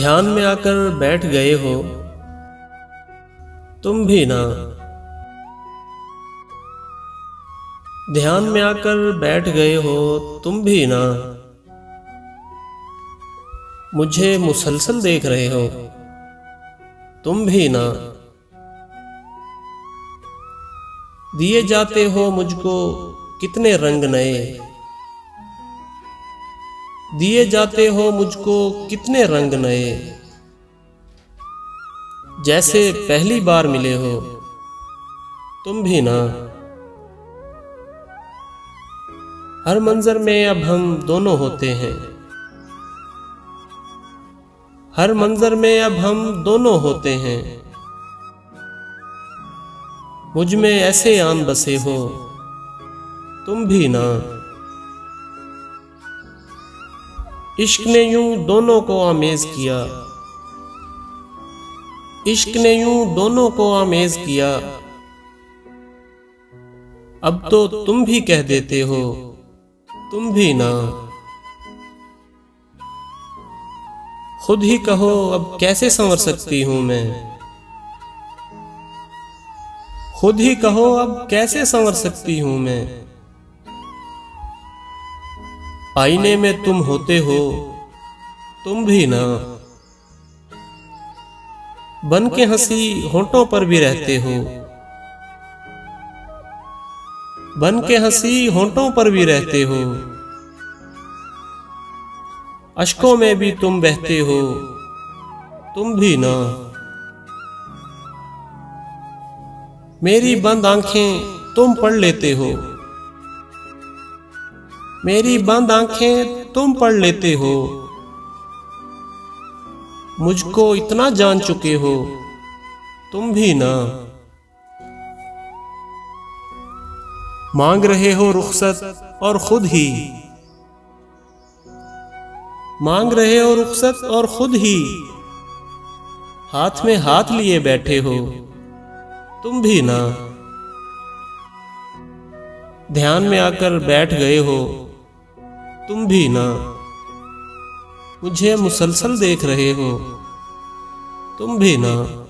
ध्यान में आकर बैठ गए हो तुम भी ना। ध्यान में आकर बैठ गए हो तुम भी ना। मुझे मुसलसल देख रहे हो तुम भी ना। दिए जाते हो मुझको कितने रंग नए। दिए जाते हो मुझको कितने रंग नए। जैसे पहली बार मिले हो तुम भी ना। हर मंजर में अब हम दोनों होते हैं। हर मंजर में अब हम दोनों होते हैं। मुझ में ऐसे आन बसे हो तुम भी ना। इश्क ने यूं दोनों को आमेज किया। इश्क ने यूं दोनों को आमेज किया। अब तो तुम भी कह देते हो तुम भी ना। खुद ही कहो अब कैसे संवर सकती हूं मैं। खुद ही कहो अब कैसे संवर सकती हूं मैं। आईने में तुम होते हो तुम भी ना। बन के हंसी होंठों पर भी रहते हो। बन के हंसी होंठों पर भी रहते हो। अश्कों में भी तुम बहते हो तुम भी ना। मेरी बंद आंखें तुम पढ़ लेते हो। मेरी बंद आंखें तुम पढ़ लेते हो। मुझको इतना जान चुके हो तुम भी ना। मांग रहे हो रुखसत और खुद ही। मांग रहे हो रुखसत और खुद ही। हाथ में हाथ लिए बैठे हो तुम भी ना। ध्यान में आकर बैठ गए हो तुम भी ना। मुझे मुसलसल देख रहे हो तुम भी ना।